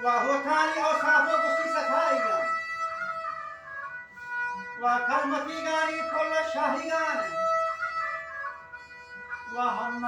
وهوتاني أصحابه بسي سفايا وكرمتي غاري كل شاهيان وهم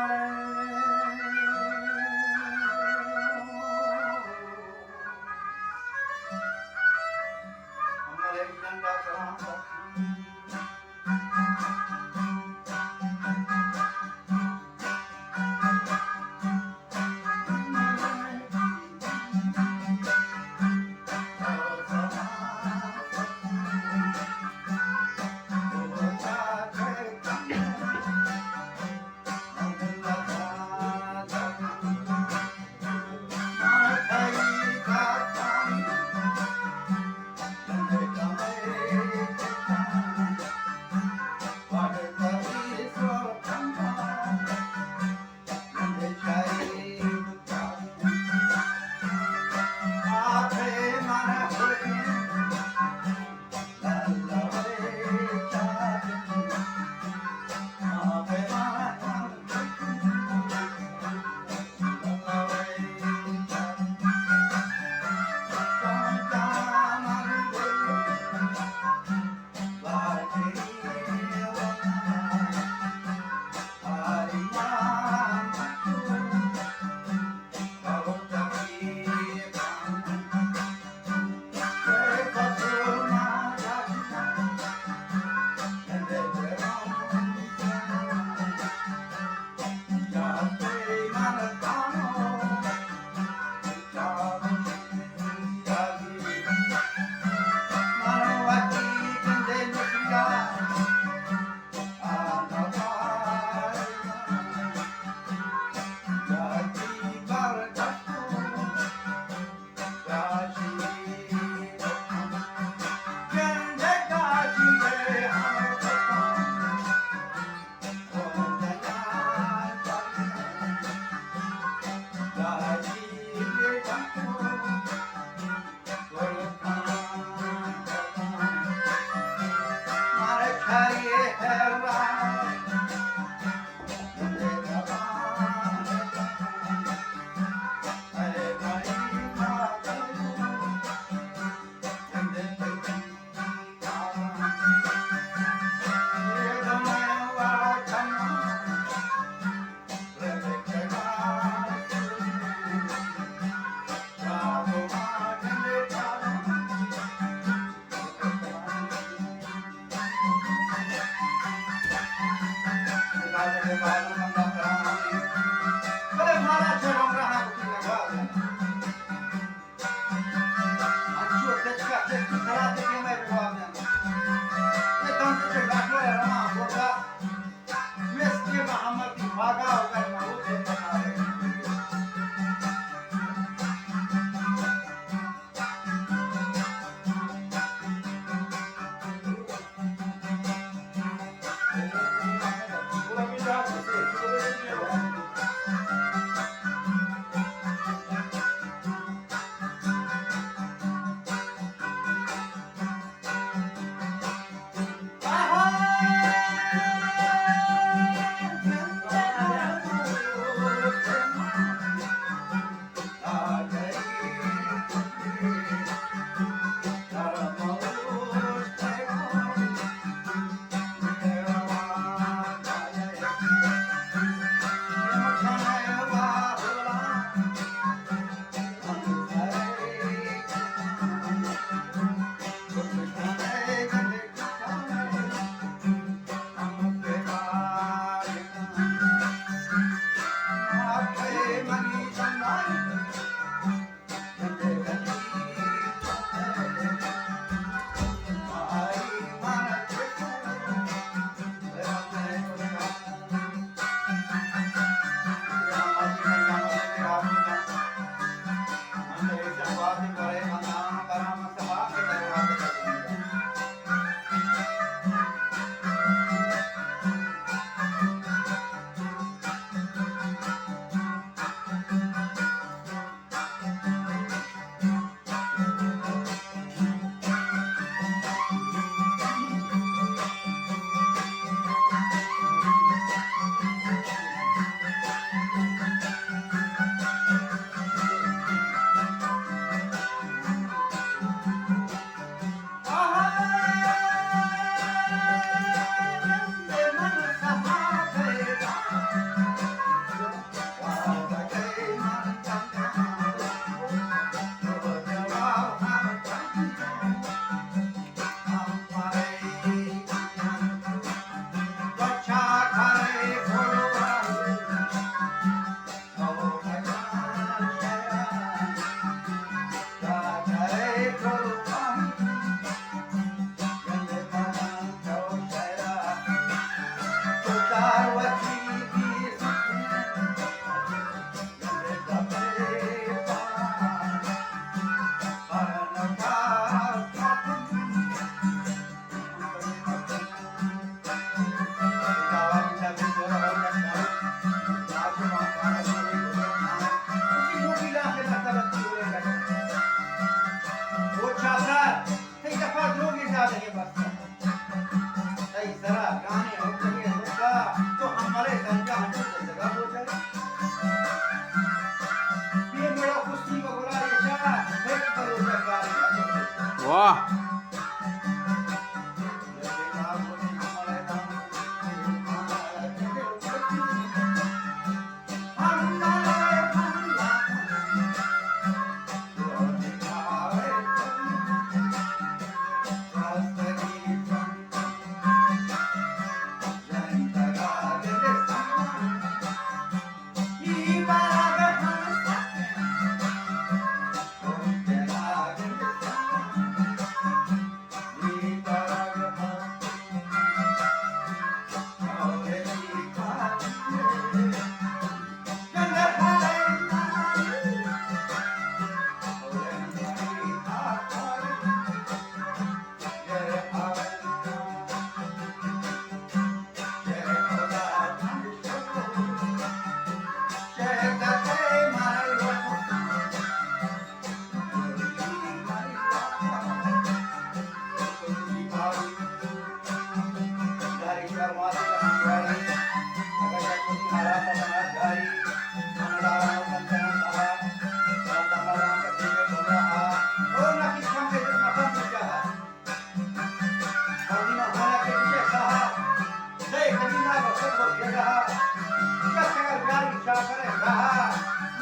Kah,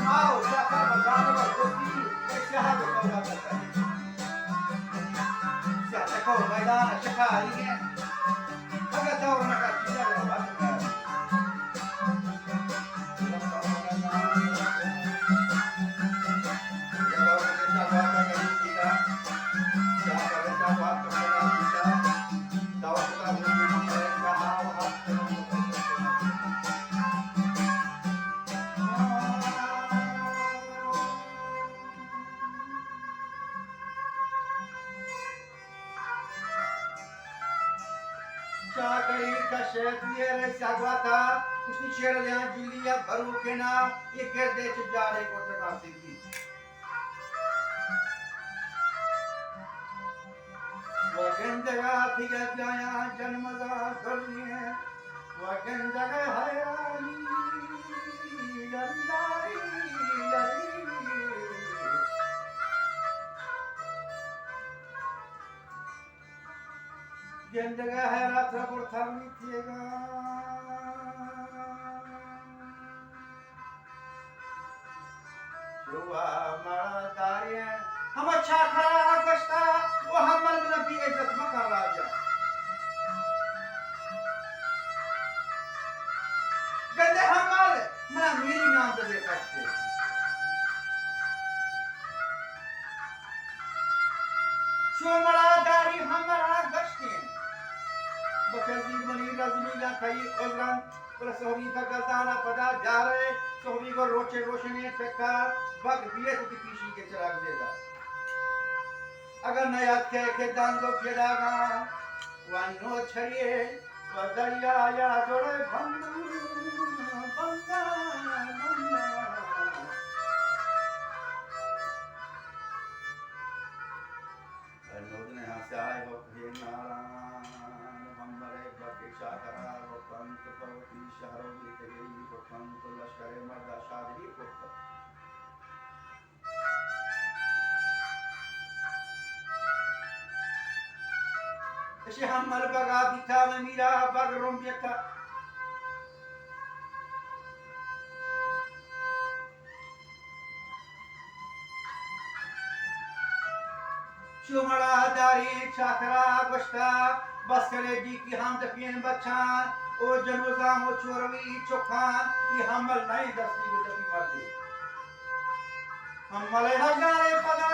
mau siapa berani berkuti, siapa berkaulah berkati. Siapa kau Maidan sekali ni? Agak tahu nak kita berapa tu. Cakari kashetiyere sagwata usti cherliyan juliya barukena ye gerde chjare ko takasigi wagendaga thiga jaya janmaza garniye wagendaga hayrani jandari jari gendaga hayratra portami tiega Shua maradariye हम अच्छा खरा कष्टा वो हमल में भी इज्जत मकर राजा गंदे हमल मना मेरी नाम दे करते शोमला दारी हमारा गश्ते बकजी मनी रजनी का कई ओजरन पर सोहरी बगदाना पदा जा रहे सोहरी को रोचे रोशनी टक्का बग बिये तो पीछी के चिराग देगा अगर नयात के दान दो फेरागा वानो छरिए वदरिया या जोड़े बंदा बंदा बंदा नोदने हासे आए हो हे नारायण हमारे प्रतीक्षा करा वतंत पवती शहरों की तेरी वतंत लश्करे मर्दा शादी पुत्र ऐसे हमल बगा बिता में मीरा बग रोम्बियता चुमड़ा दारी चाकरा गोश्ता बस करे दी की हम दफियन बच्चान ओ जनोजा मो चोरवी चोखान ये हमल नहीं दस्ती को दफी मर दे हमल हजारे पदा